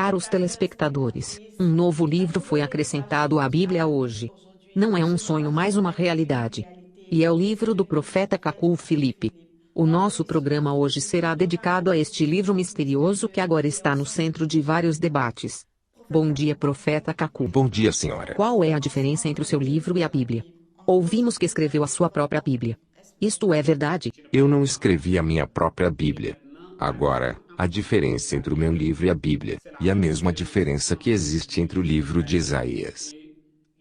Caros telespectadores, um novo livro foi acrescentado à Bíblia hoje. Não é um sonho, mas uma realidade. E é o livro do profeta Cacu Filipe. O nosso programa hoje será dedicado a este livro misterioso que agora está no centro de vários debates. Bom dia, profeta Cacu. Bom dia, senhora. Qual é a diferença entre o seu livro e a Bíblia? Ouvimos que escreveu a sua própria Bíblia. Isto é verdade? Eu não escrevi a minha própria Bíblia. Agora, a diferença entre o meu livro e a Bíblia, e a mesma diferença que existe entre o livro de Isaías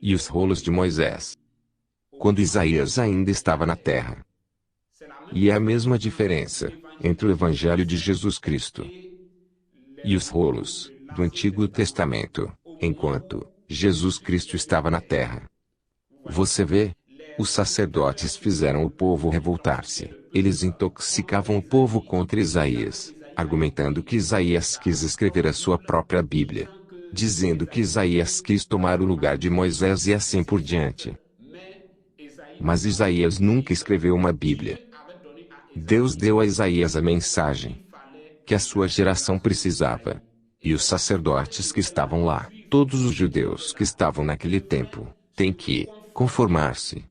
e os rolos de Moisés, quando Isaías ainda estava na terra. E é a mesma diferença entre o Evangelho de Jesus Cristo e os rolos do Antigo Testamento, enquanto Jesus Cristo estava na terra. Você vê? Os sacerdotes fizeram o povo revoltar-se. Eles intoxicavam o povo contra Isaías, argumentando que Isaías quis escrever a sua própria Bíblia, dizendo que Isaías quis tomar o lugar de Moisés e assim por diante. Mas Isaías nunca escreveu uma Bíblia. Deus deu a Isaías a mensagem que a sua geração precisava. E os sacerdotes que estavam lá, todos os judeus que estavam naquele tempo, têm que conformar-se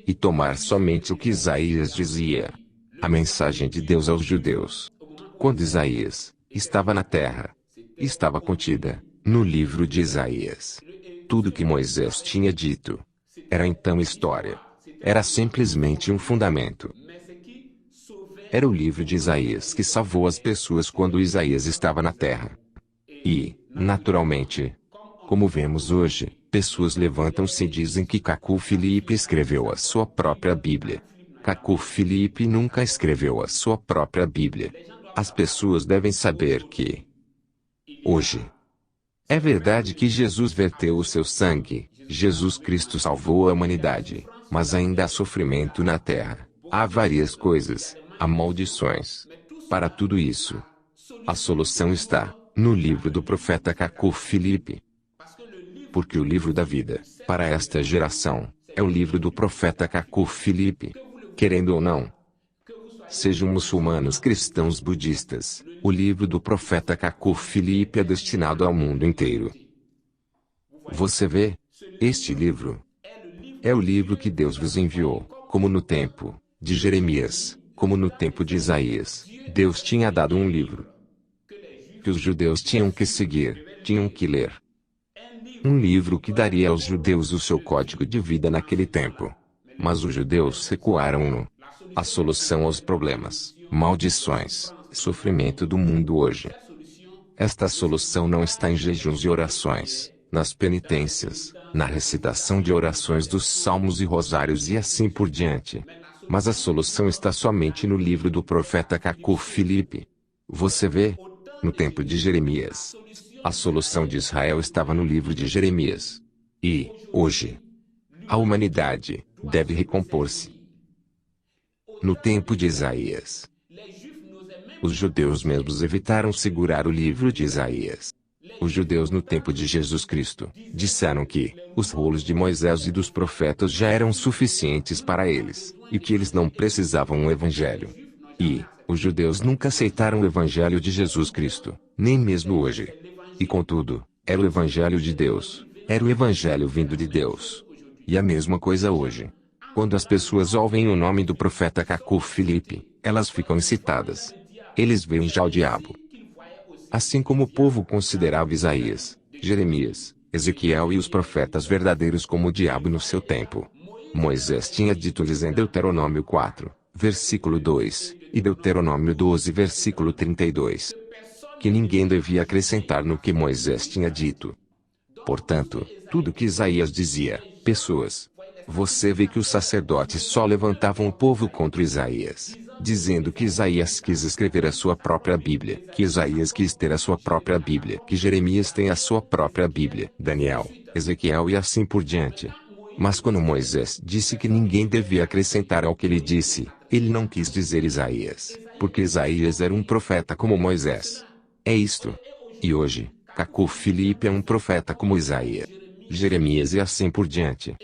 e tomar somente o que Isaías dizia. A mensagem de Deus aos judeus, quando Isaías estava na terra, estava contida no livro de Isaías. Tudo que Moisés tinha dito era então história. Era simplesmente um fundamento. Era o livro de Isaías que salvou as pessoas quando Isaías estava na terra. E, naturalmente, como vemos hoje, pessoas levantam-se e dizem que Cacu Filipe escreveu a sua própria Bíblia. Cacu Filipe nunca escreveu a sua própria Bíblia. As pessoas devem saber que, hoje, é verdade que Jesus verteu o seu sangue, Jesus Cristo salvou a humanidade, mas ainda há sofrimento na terra. Há várias coisas, há maldições. Para tudo isso, a solução está no livro do profeta Cacu Filipe. Porque o livro da vida, para esta geração, é o livro do profeta Cacu Filipe. Querendo ou não, sejam muçulmanos, cristãos, budistas, o livro do profeta Cacu Filipe é destinado ao mundo inteiro. Você vê? Este livro é o livro que Deus vos enviou, como no tempo de Jeremias, como no tempo de Isaías. Deus tinha dado um livro que os judeus tinham que seguir, tinham que ler. Um livro que daria aos judeus o seu código de vida naquele tempo. Mas os judeus recuaram-no. A solução aos problemas, maldições, sofrimento do mundo hoje. Esta solução não está em jejuns e orações, nas penitências, na recitação de orações dos salmos e rosários e assim por diante. Mas a solução está somente no livro do profeta Cacu Filipe. Você vê? No tempo de Jeremias, a solução de Israel estava no livro de Jeremias. E, hoje, a humanidade deve recompor-se. No tempo de Isaías, os judeus mesmos evitaram segurar o livro de Isaías. Os judeus no tempo de Jesus Cristo disseram que os rolos de Moisés e dos profetas já eram suficientes para eles, e que eles não precisavam um evangelho. E os judeus nunca aceitaram o evangelho de Jesus Cristo, nem mesmo hoje. E contudo, era o evangelho de Deus, era o evangelho vindo de Deus. E a mesma coisa hoje. Quando as pessoas ouvem o nome do profeta Cacu Filipe, elas ficam excitadas. Eles veem já o diabo. Assim como o povo considerava Isaías, Jeremias, Ezequiel e os profetas verdadeiros como o diabo no seu tempo. Moisés tinha dito-lhes em Deuteronômio 4, versículo 2, e Deuteronômio 12, versículo 32, que ninguém devia acrescentar no que Moisés tinha dito. Portanto, tudo que Isaías dizia, pessoas. Você vê que os sacerdotes só levantavam o povo contra Isaías, dizendo que Isaías quis escrever a sua própria Bíblia, que Isaías quis ter a sua própria Bíblia, que Jeremias tem a sua própria Bíblia, Daniel, Ezequiel e assim por diante. Mas quando Moisés disse que ninguém devia acrescentar ao que ele disse, ele não quis dizer Isaías, porque Isaías era um profeta como Moisés. É isto. E hoje, Cacu Filipe é um profeta como Isaías, Jeremias e assim por diante.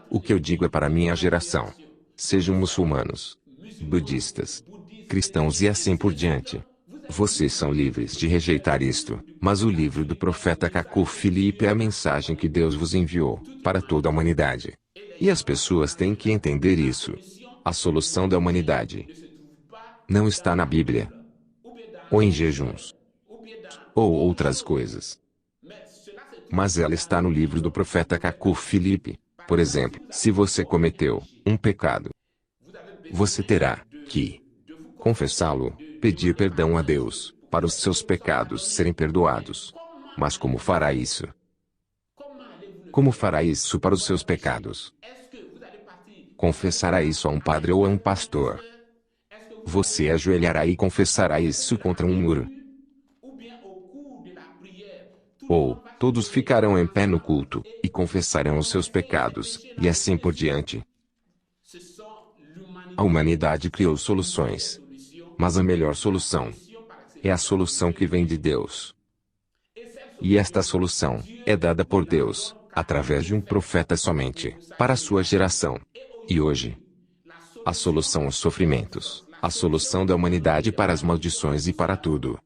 O que eu digo é para minha geração. Sejam muçulmanos, budistas, cristãos e assim por diante. Vocês são livres de rejeitar isto, mas o livro do profeta Cacu Filipe é a mensagem que Deus vos enviou, para toda a humanidade. E as pessoas têm que entender isso. A solução da humanidade não está na Bíblia, ou em jejuns, ou outras coisas. Mas ela está no livro do profeta Cacu Filipe. Por exemplo, se você cometeu um pecado, você terá que confessá-lo, pedir perdão a Deus, para os seus pecados serem perdoados. Mas como fará isso? Como fará isso para os seus pecados? Confessará isso a um padre ou a um pastor? Você ajoelhará e confessará isso contra um muro? Ou, todos ficarão em pé no culto, e confessarão os seus pecados, e assim por diante. A humanidade criou soluções. Mas a melhor solução é a solução que vem de Deus. E esta solução é dada por Deus, através de um profeta somente, para a sua geração. E hoje, a solução aos sofrimentos, a solução da humanidade para as maldições e para tudo.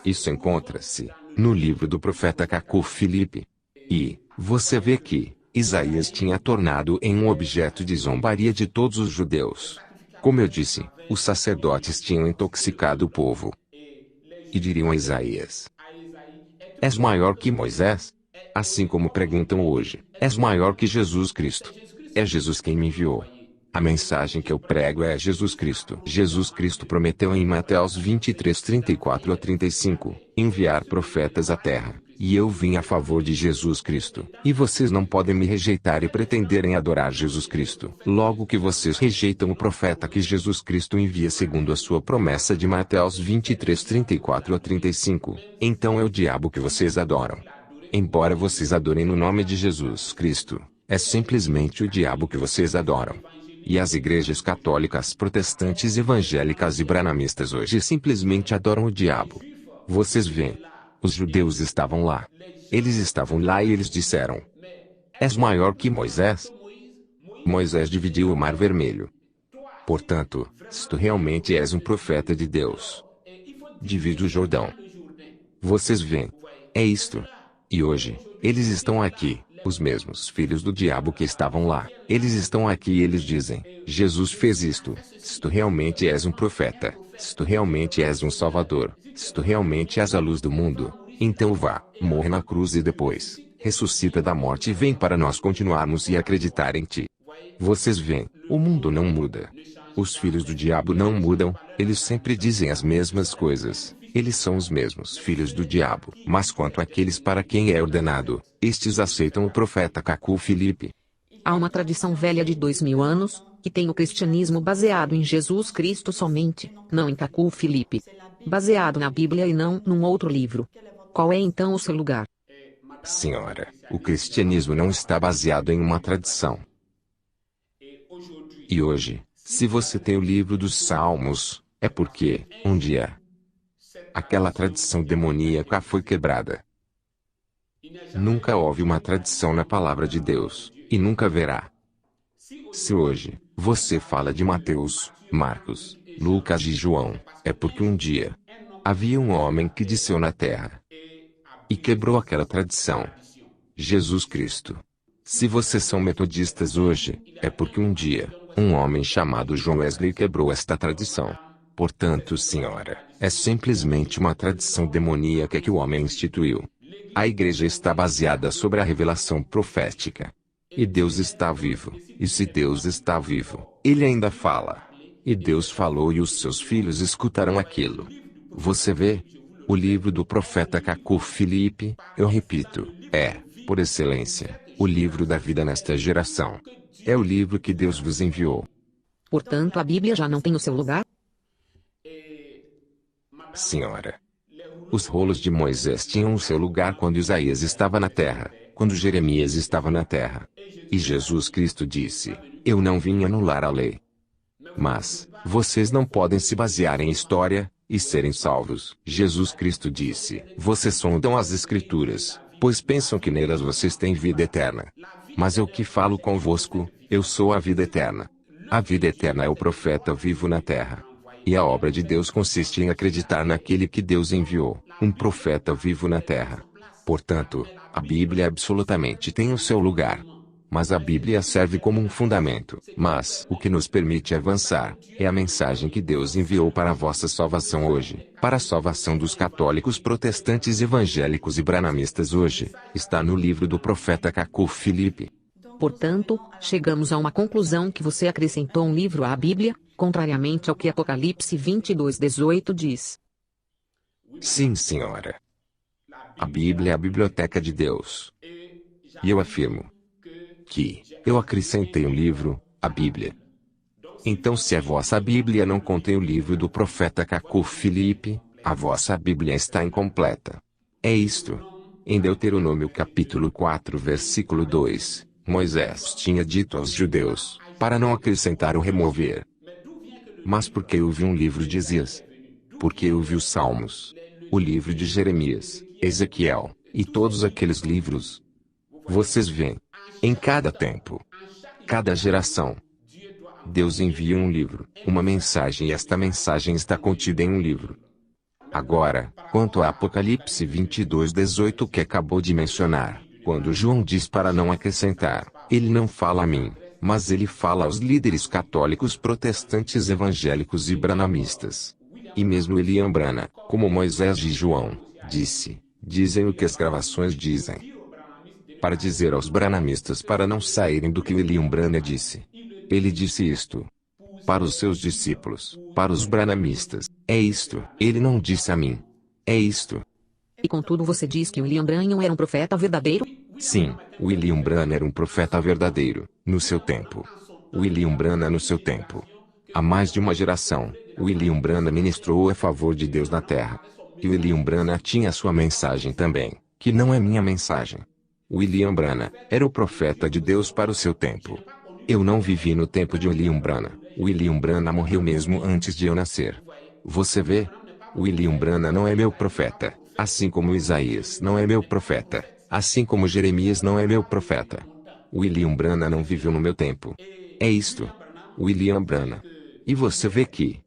Isso encontra-se no livro do profeta Cacu Filipe. E você vê que Isaías tinha tornado em um objeto de zombaria de todos os judeus. Como eu disse, os sacerdotes tinham intoxicado o povo. E diriam a Isaías: és maior que Moisés? Assim como perguntam hoje: és maior que Jesus Cristo? É Jesus quem me enviou. A mensagem que eu prego é Jesus Cristo. Jesus Cristo prometeu em Mateus 23:34-35, enviar profetas à terra. E eu vim a favor de Jesus Cristo. E vocês não podem me rejeitar e pretenderem adorar Jesus Cristo. Logo que vocês rejeitam o profeta que Jesus Cristo envia segundo a sua promessa de Mateus 23:34-35, então é o diabo que vocês adoram. Embora vocês adorem no nome de Jesus Cristo, é simplesmente o diabo que vocês adoram. E as igrejas católicas, protestantes, evangélicas e branamistas hoje simplesmente adoram o diabo. Vocês veem. Os judeus estavam lá. Eles estavam lá e eles disseram: és maior que Moisés? Moisés dividiu o Mar Vermelho. Portanto, se tu realmente és um profeta de Deus, divide o Jordão. Vocês veem. É isto. E hoje, eles estão aqui, os mesmos filhos do diabo que estavam lá. Eles estão aqui e eles dizem: Jesus fez isto. Se tu realmente és um profeta, se tu realmente és um salvador, se tu realmente és a luz do mundo, então vá, morre na cruz e depois, ressuscita da morte e vem para nós continuarmos e acreditar em ti. Vocês veem, o mundo não muda. Os filhos do diabo não mudam, eles sempre dizem as mesmas coisas. Eles são os mesmos filhos do diabo. Mas quanto àqueles para quem é ordenado, estes aceitam o profeta Cacu Filipe. Há uma tradição velha de 2000 anos, que tem o cristianismo baseado em Jesus Cristo somente, não em Cacu Filipe. Baseado na Bíblia e não num outro livro. Qual é então o seu lugar? Senhora, o cristianismo não está baseado em uma tradição. E hoje, se você tem o livro dos Salmos, é porque, um dia, aquela tradição demoníaca foi quebrada. Nunca houve uma tradição na palavra de Deus, e nunca haverá. Se hoje, você fala de Mateus, Marcos, Lucas e João, é porque um dia, havia um homem que desceu na terra e quebrou aquela tradição. Jesus Cristo. Se vocês são metodistas hoje, é porque um dia, um homem chamado John Wesley quebrou esta tradição. Portanto, senhora, é simplesmente uma tradição demoníaca que o homem instituiu. A igreja está baseada sobre a revelação profética. E Deus está vivo. E se Deus está vivo, Ele ainda fala. E Deus falou e os seus filhos escutarão aquilo. Você vê? O livro do profeta Cacu Filipe, eu repito, é, por excelência, o livro da vida nesta geração. É o livro que Deus vos enviou. Portanto, a Bíblia já não tem o seu lugar? Senhora, os rolos de Moisés tinham o seu lugar quando Isaías estava na terra, quando Jeremias estava na terra. E Jesus Cristo disse: eu não vim anular a lei. Mas, vocês não podem se basear em história e serem salvos. Jesus Cristo disse: vocês sondam as Escrituras, pois pensam que nelas vocês têm vida eterna. Mas eu que falo convosco, eu sou a vida eterna. A vida eterna é o profeta vivo na terra. E a obra de Deus consiste em acreditar naquele que Deus enviou, um profeta vivo na terra. Portanto, a Bíblia absolutamente tem o seu lugar. Mas a Bíblia serve como um fundamento. Mas o que nos permite avançar é a mensagem que Deus enviou para a vossa salvação hoje, para a salvação dos católicos, protestantes, evangélicos e branamistas hoje, está no livro do profeta Cacu Filipe. Portanto, chegamos a uma conclusão que você acrescentou um livro à Bíblia, contrariamente ao que Apocalipse 22:18 diz. Sim, senhora. A Bíblia é a biblioteca de Deus. E eu afirmo que eu acrescentei um livro, a Bíblia. Então, se a vossa Bíblia não contém o livro do profeta Cacu Filipe, a vossa Bíblia está incompleta. É isto. Em Deuteronômio capítulo 4 versículo 2, Moisés tinha dito aos judeus, para não acrescentar ou remover. Mas por que houve um livro de Isaías? Porque houve os Salmos, o livro de Jeremias, Ezequiel, e todos aqueles livros. Vocês veem, em cada tempo, cada geração, Deus envia um livro, uma mensagem, e esta mensagem está contida em um livro. Agora, quanto a Apocalipse 22:18 que acabou de mencionar, quando João diz para não acrescentar, ele não fala a mim, mas ele fala aos líderes católicos, protestantes, evangélicos e branamistas. E mesmo William Branham, como Moisés de João, dizem o que as gravações dizem. Para dizer aos branamistas para não saírem do que William Branham disse. Ele disse isto para os seus discípulos, para os branamistas. É isto. Ele não disse a mim. É isto. E contudo você diz que William Branham era um profeta verdadeiro? Sim, William Branham era um profeta verdadeiro, no seu tempo. William Branham no seu tempo. Há mais de uma geração, William Branham ministrou a favor de Deus na terra. E William Branham tinha sua mensagem também, que não é minha mensagem. William Branham era o profeta de Deus para o seu tempo. Eu não vivi no tempo de William Branham. William Branham morreu mesmo antes de eu nascer. Você vê? William Branham não é meu profeta, assim como Isaías não é meu profeta, assim como Jeremias não é meu profeta. William Branham não viveu no meu tempo. É isto. William Branham. E você vê que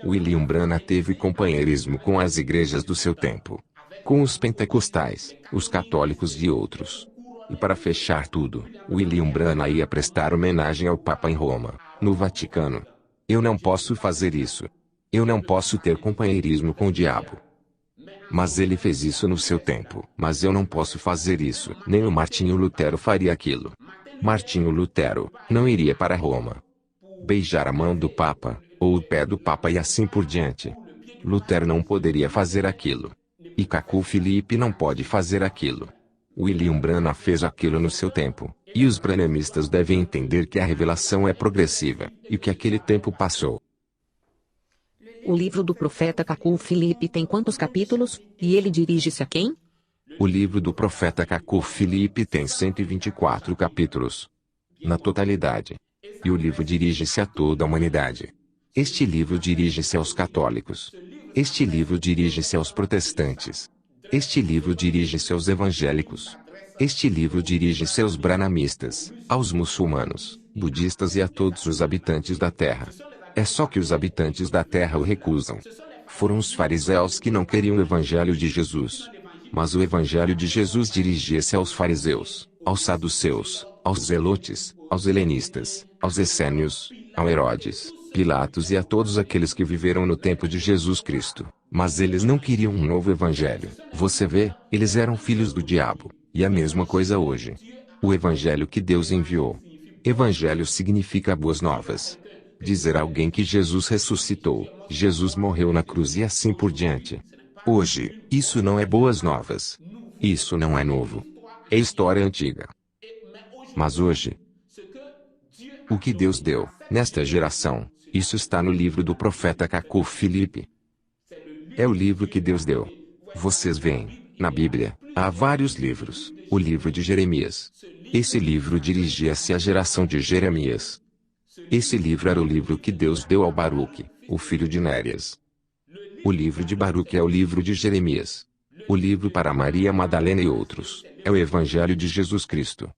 William Branham teve companheirismo com as igrejas do seu tempo, com os pentecostais, os católicos e outros. E para fechar tudo, William Branham ia prestar homenagem ao Papa em Roma, no Vaticano. Eu não posso fazer isso. Eu não posso ter companheirismo com o diabo. Mas ele fez isso no seu tempo. Mas eu não posso fazer isso. Nem o Martinho Lutero faria aquilo. Martinho Lutero não iria para Roma beijar a mão do Papa, ou o pé do Papa e assim por diante. Lutero não poderia fazer aquilo. E Cacu Filipe não pode fazer aquilo. William Branham fez aquilo no seu tempo, e os branhamistas devem entender que a revelação é progressiva, e que aquele tempo passou. O livro do profeta Cacu Filipe tem quantos capítulos, e ele dirige-se a quem? O livro do profeta Cacu Filipe tem 124 capítulos, na totalidade. E o livro dirige-se a toda a humanidade. Este livro dirige-se aos católicos. Este livro dirige-se aos protestantes. Este livro dirige-se aos evangélicos. Este livro dirige-se aos branamistas, aos muçulmanos, budistas e a todos os habitantes da terra. É só que os habitantes da terra o recusam. Foram os fariseus que não queriam o evangelho de Jesus. Mas o evangelho de Jesus dirigia-se aos fariseus, aos saduceus, aos zelotes, aos helenistas, aos essênios, ao Herodes, Pilatos e a todos aqueles que viveram no tempo de Jesus Cristo. Mas eles não queriam um novo evangelho. Você vê, eles eram filhos do diabo. E a mesma coisa hoje. O evangelho que Deus enviou. Evangelho significa boas novas. Dizer a alguém que Jesus ressuscitou, Jesus morreu na cruz e assim por diante. Hoje, isso não é boas novas. Isso não é novo. É história antiga. Mas hoje, o que Deus deu, nesta geração, isso está no livro do profeta Cacu Filipe. É o livro que Deus deu. Vocês veem, na Bíblia, há vários livros. O livro de Jeremias. Esse livro dirigia-se à geração de Jeremias. Esse livro era o livro que Deus deu ao Baruque, o filho de Nérias. O livro de Baruque é o livro de Jeremias. O livro para Maria Madalena e outros, é o Evangelho de Jesus Cristo.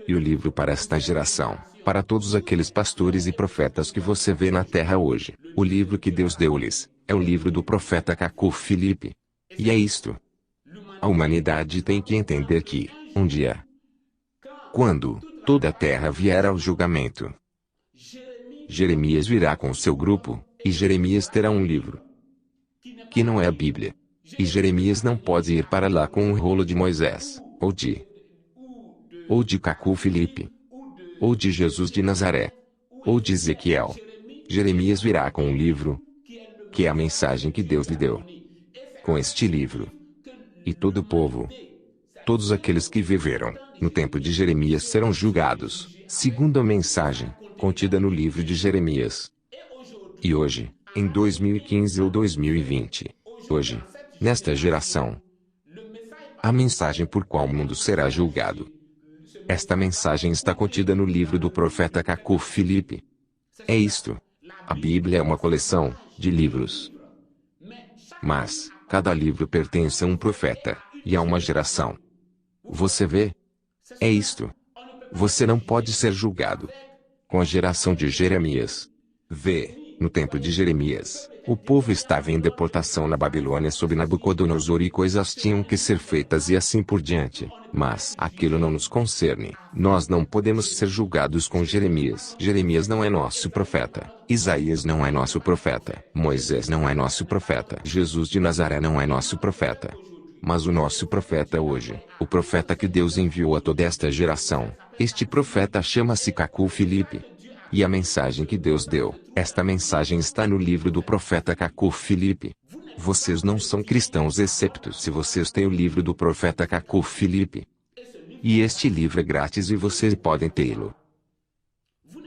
E o livro para esta geração, para todos aqueles pastores e profetas que você vê na terra hoje, o livro que Deus deu-lhes, é o livro do profeta Cacu Filipe. E é isto. A humanidade tem que entender que, um dia, quando toda a terra vier ao julgamento, Jeremias virá com o seu grupo, e Jeremias terá um livro, que não é a Bíblia. E Jeremias não pode ir para lá com um rolo de Moisés, ou de Cacu Filipe, ou de Jesus de Nazaré, ou de Ezequiel. Jeremias virá com um livro, que é a mensagem que Deus lhe deu. Com este livro, e todo o povo, todos aqueles que viveram no tempo de Jeremias serão julgados, segundo a mensagem contida no livro de Jeremias. E hoje, em 2015 ou 2020, hoje, nesta geração, a mensagem por qual o mundo será julgado. Esta mensagem está contida no livro do profeta Cacu Filipe. É isto. A Bíblia é uma coleção de livros. Mas, cada livro pertence a um profeta, e a uma geração. Você vê? É isto. Você não pode ser julgado com a geração de Jeremias. Vê, no tempo de Jeremias, o povo estava em deportação na Babilônia sob Nabucodonosor e coisas tinham que ser feitas e assim por diante. Mas aquilo não nos concerne. Nós não podemos ser julgados com Jeremias. Jeremias não é nosso profeta. Isaías não é nosso profeta. Moisés não é nosso profeta. Jesus de Nazaré não é nosso profeta. Mas o nosso profeta hoje, o profeta que Deus enviou a toda esta geração, este profeta chama-se Cacu Filipe. E a mensagem que Deus deu, esta mensagem está no livro do profeta Cacu Filipe. Vocês não são cristãos excepto se vocês têm o livro do profeta Cacu Filipe. E este livro é grátis e vocês podem tê-lo.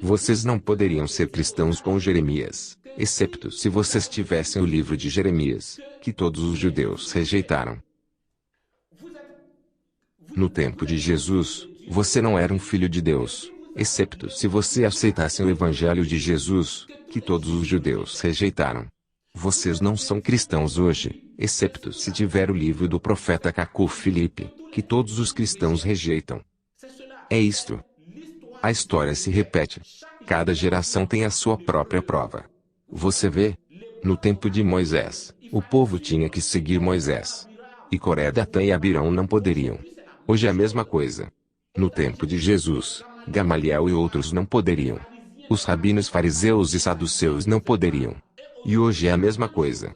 Vocês não poderiam ser cristãos com Jeremias, excepto se vocês tivessem o livro de Jeremias, que todos os judeus rejeitaram. No tempo de Jesus, você não era um filho de Deus, excepto se você aceitasse o evangelho de Jesus, que todos os judeus rejeitaram. Vocês não são cristãos hoje, excepto se tiver o livro do profeta Cacu Filipe, que todos os cristãos rejeitam. É isto. A história se repete. Cada geração tem a sua própria prova. Você vê? No tempo de Moisés, o povo tinha que seguir Moisés. E Coré, Datã e Abirão não poderiam. Hoje é a mesma coisa. No tempo de Jesus, Gamaliel e outros não poderiam. Os rabinos fariseus e saduceus não poderiam. E hoje é a mesma coisa.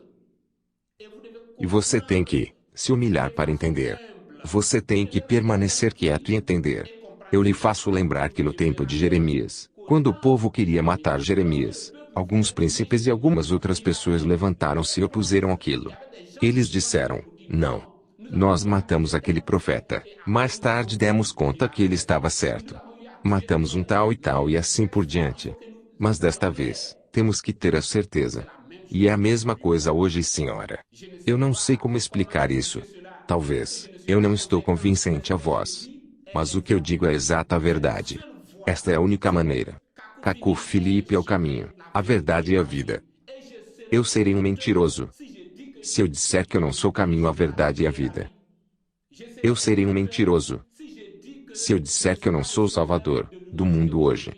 E você tem que se humilhar para entender. Você tem que permanecer quieto e entender. Eu lhe faço lembrar que no tempo de Jeremias, quando o povo queria matar Jeremias, alguns príncipes e algumas outras pessoas levantaram-se e opuseram àquilo. Eles disseram: não. Nós matamos aquele profeta. Mais tarde demos conta que ele estava certo. Matamos um tal e assim por diante. Mas desta vez, temos que ter a certeza. E é a mesma coisa hoje, senhora. Eu não sei como explicar isso. Talvez, eu não estou convincente a vós. Mas o que eu digo é a exata verdade. Esta é a única maneira. Cacu Filipe é o caminho, a verdade e a vida. Eu serei um mentiroso se eu disser que eu não sou o caminho, a verdade e a vida. Eu serei um mentiroso se eu disser que eu não sou o Salvador do mundo hoje.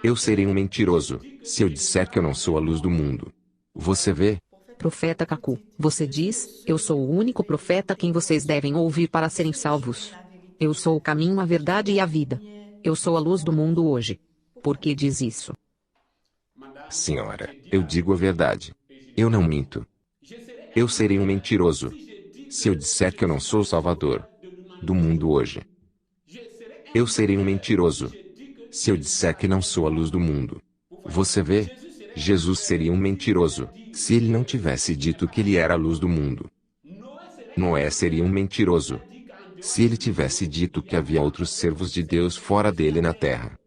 Eu serei um mentiroso se eu disser que eu não sou a luz do mundo. Você vê? Profeta Cacu, você diz: eu sou o único profeta a quem vocês devem ouvir para serem salvos. Eu sou o caminho, a verdade e a vida. Eu sou a luz do mundo hoje. Por que diz isso? Senhora, eu digo a verdade. Eu não minto. Eu serei um mentiroso se eu disser que eu não sou o Salvador do mundo hoje. Eu serei um mentiroso se eu disser que não sou a luz do mundo. Você vê? Jesus seria um mentiroso se ele não tivesse dito que ele era a luz do mundo. Noé seria um mentiroso se ele tivesse dito que havia outros servos de Deus fora dele na terra.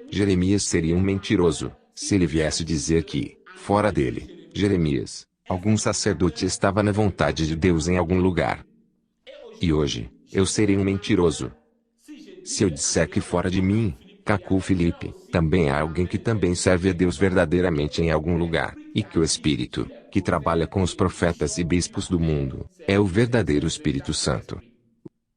Jeremias seria um mentiroso se ele viesse dizer que, fora dele, Jeremias, algum sacerdote estava na vontade de Deus em algum lugar. E hoje, eu serei um mentiroso se eu disser que fora de mim, Cacu Filipe, também há alguém que também serve a Deus verdadeiramente em algum lugar, e que o Espírito, que trabalha com os profetas e bispos do mundo, é o verdadeiro Espírito Santo.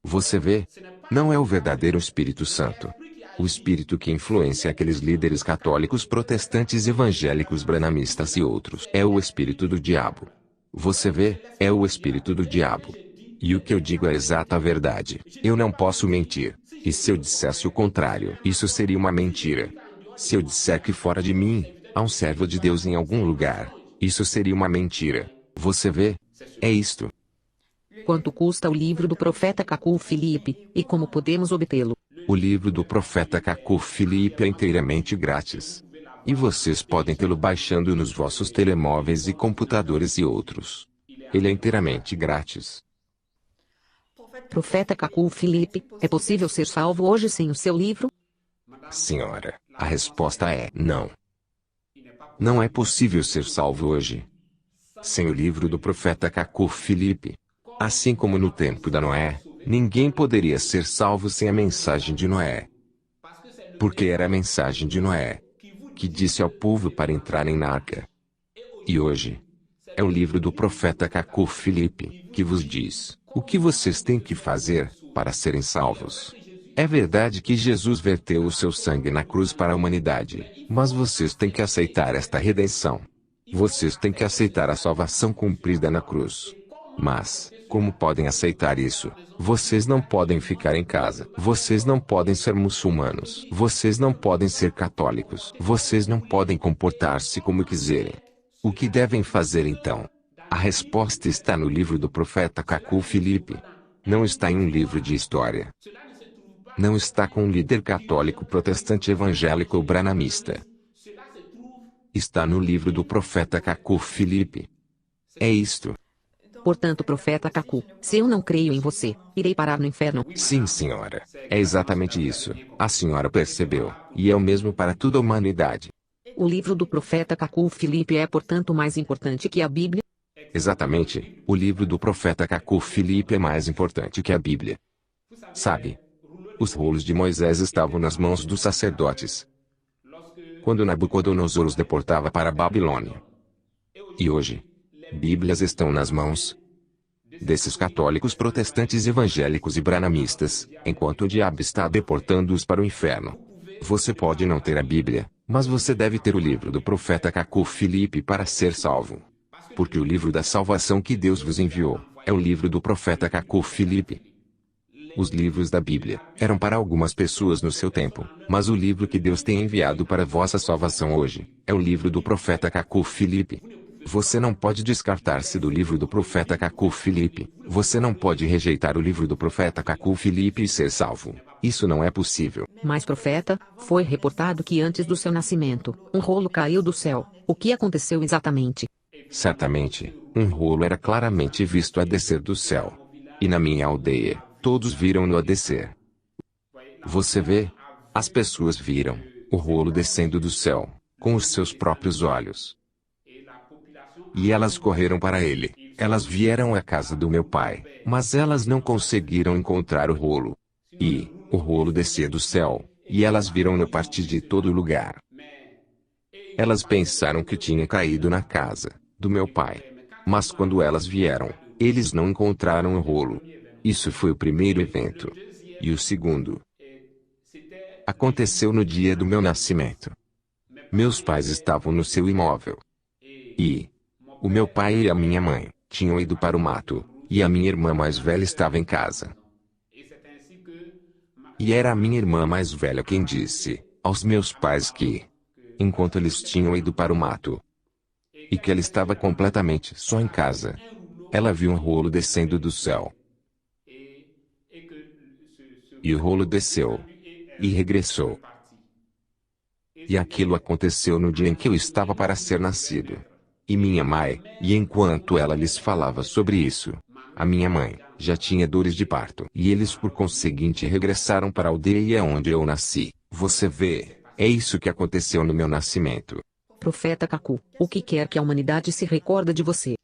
Você vê? Não é o verdadeiro Espírito Santo. O espírito que influencia aqueles líderes católicos protestantes evangélicos branamistas e outros é o espírito do diabo. Você vê, é o espírito do diabo. E o que eu digo é a exata verdade. Eu não posso mentir. E se eu dissesse o contrário, isso seria uma mentira. Se eu disser que fora de mim, há um servo de Deus em algum lugar, isso seria uma mentira. Você vê? É isto. Quanto custa o livro do profeta Cacu Filipe, e como podemos obtê-lo? O livro do profeta Cacu Filipe é inteiramente grátis. E vocês podem tê-lo baixando nos vossos telemóveis e computadores e outros. Ele é inteiramente grátis. Profeta Cacu Filipe, é possível ser salvo hoje sem o seu livro? Senhora, a resposta é não. Não é possível ser salvo hoje sem o livro do profeta Cacu Filipe. Assim como no tempo da Noé, ninguém poderia ser salvo sem a mensagem de Noé. Porque era a mensagem de Noé que disse ao povo para entrarem na arca. E hoje, é o livro do profeta Cacu Filipe que vos diz o que vocês têm que fazer para serem salvos. É verdade que Jesus verteu o seu sangue na cruz para a humanidade, mas vocês têm que aceitar esta redenção. Vocês têm que aceitar a salvação cumprida na cruz. Mas, como podem aceitar isso? Vocês não podem ficar em casa. Vocês não podem ser muçulmanos. Vocês não podem ser católicos. Vocês não podem comportar-se como quiserem. O que devem fazer então? A resposta está no livro do profeta Cacu Filipe. Não está em um livro de história. Não está com um líder católico protestante evangélico ou branamista. Está no livro do profeta Cacu Filipe. É isto. Portanto, profeta Cacu, se eu não creio em você, irei parar no inferno? Sim, senhora. É exatamente isso. A senhora percebeu. E é o mesmo para toda a humanidade. O livro do profeta Cacu Filipe é, portanto, mais importante que a Bíblia? Exatamente. O livro do profeta Cacu Filipe é mais importante que a Bíblia. Sabe? Os rolos de Moisés estavam nas mãos dos sacerdotes quando Nabucodonosor os deportava para a Babilônia. E hoje, Bíblias estão nas mãos desses católicos protestantes evangélicos e branamistas, enquanto o diabo está deportando-os para o inferno. Você pode não ter a Bíblia, mas você deve ter o livro do profeta Cacu Filipe para ser salvo. Porque o livro da salvação que Deus vos enviou é o livro do profeta Cacu Filipe. Os livros da Bíblia eram para algumas pessoas no seu tempo, mas o livro que Deus tem enviado para vossa salvação hoje é o livro do profeta Cacu Filipe. Você não pode descartar-se do livro do profeta Cacu Filipe. Você não pode rejeitar o livro do profeta Cacu Filipe e ser salvo. Isso não é possível. Mas, profeta, foi reportado que antes do seu nascimento, um rolo caiu do céu. O que aconteceu exatamente? Certamente, um rolo era claramente visto a descer do céu. E na minha aldeia, todos viram-no a descer. Você vê? As pessoas viram o rolo descendo do céu, com os seus próprios olhos. E elas correram para ele. Elas vieram à casa do meu pai, mas elas não conseguiram encontrar o rolo. E o rolo descia do céu, e elas viram-no partir de todo lugar. Elas pensaram que tinha caído na casa do meu pai. Mas quando elas vieram, eles não encontraram o rolo. Isso foi o primeiro evento. E o segundo aconteceu no dia do meu nascimento. Meus pais estavam no seu imóvel. E o meu pai e a minha mãe tinham ido para o mato, e a minha irmã mais velha estava em casa. E era a minha irmã mais velha quem disse aos meus pais que, enquanto eles tinham ido para o mato, e que ela estava completamente só em casa, ela viu um rolo descendo do céu. E o rolo desceu e regressou. E aquilo aconteceu no dia em que eu estava para ser nascido. E minha mãe, e enquanto ela lhes falava sobre isso, a minha mãe já tinha dores de parto. E eles por conseguinte regressaram para a aldeia onde eu nasci. Você vê, é isso que aconteceu no meu nascimento. Profeta Cacu, o que quer que a humanidade se recorda de você?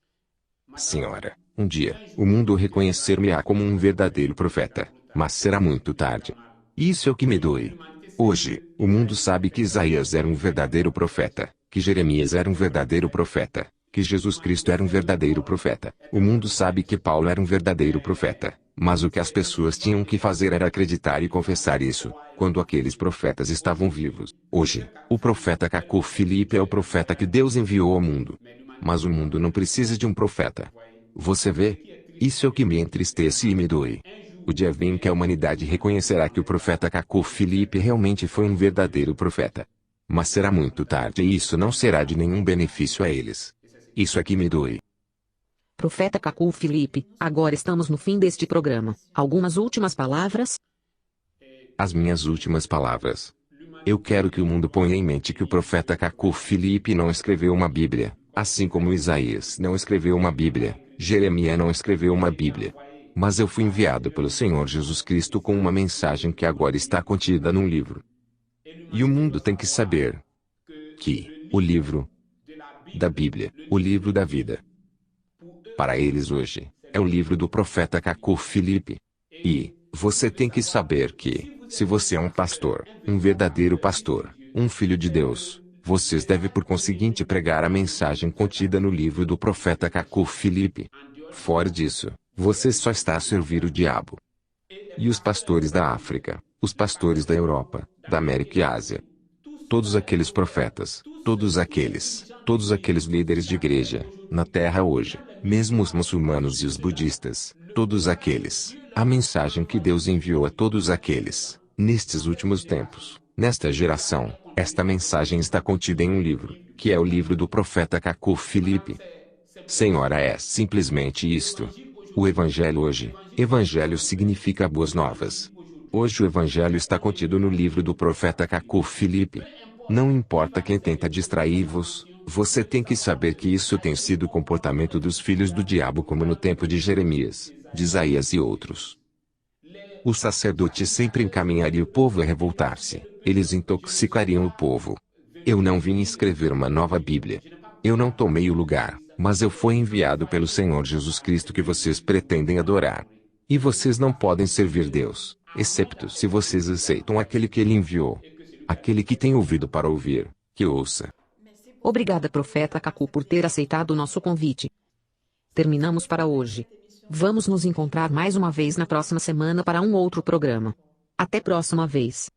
Senhora, um dia, o mundo reconhecer-me-á como um verdadeiro profeta, mas será muito tarde. Isso é o que me dói. Hoje, o mundo sabe que Isaías era um verdadeiro profeta, que Jeremias era um verdadeiro profeta, que Jesus Cristo era um verdadeiro profeta. O mundo sabe que Paulo era um verdadeiro profeta, Mas o que as pessoas tinham que fazer era acreditar e confessar isso, quando aqueles profetas estavam vivos. Hoje, o profeta Cacu Filipe é o profeta que Deus enviou ao mundo. Mas o mundo não precisa de um profeta. Você vê? Isso é o que me entristece e me doe. O dia vem que a humanidade reconhecerá que o profeta Cacu Filipe realmente foi um verdadeiro profeta. Mas será muito tarde e isso não será de nenhum benefício a eles. Isso é que me doe. Profeta Cacu Filipe, agora estamos no fim deste programa. Algumas últimas palavras? As minhas últimas palavras. Eu quero que o mundo ponha em mente que o profeta Cacu Filipe não escreveu uma Bíblia, assim como Isaías não escreveu uma Bíblia, Jeremias não escreveu uma Bíblia. Mas eu fui enviado pelo Senhor Jesus Cristo com uma mensagem que agora está contida num livro. E o mundo tem que saber que o livro da Bíblia, o livro da vida, para eles hoje, é o livro do profeta Cacu Filipe. E você tem que saber que, se você é um pastor, um verdadeiro pastor, um filho de Deus, vocês devem por conseguinte pregar a mensagem contida no livro do profeta Cacu Filipe. Fora disso, você só está a servir o diabo. E os pastores da África, os pastores da Europa, da América e Ásia, todos aqueles profetas, todos aqueles líderes de igreja, na terra hoje, mesmo os muçulmanos e os budistas, todos aqueles, a mensagem que Deus enviou a todos aqueles, nestes últimos tempos, nesta geração, esta mensagem está contida em um livro, que é o livro do profeta Cacu Filipe. Senhora, é simplesmente isto. O Evangelho hoje, Evangelho significa boas novas. Hoje o Evangelho está contido no livro do profeta Cacu Filipe. Não importa quem tenta distrair-vos, você tem que saber que isso tem sido o comportamento dos filhos do diabo como no tempo de Jeremias, de Isaías e outros. Os sacerdotes sempre encaminhariam o povo a revoltar-se, eles intoxicariam o povo. Eu não vim escrever uma nova Bíblia. Eu não tomei o lugar, mas eu fui enviado pelo Senhor Jesus Cristo que vocês pretendem adorar. E vocês não podem servir Deus, excepto se vocês aceitam aquele que Ele enviou. Aquele que tem ouvido para ouvir, que ouça. Obrigada, profeta Cacu, por ter aceitado o nosso convite. Terminamos para hoje. Vamos nos encontrar mais uma vez na próxima semana para um outro programa. Até próxima vez.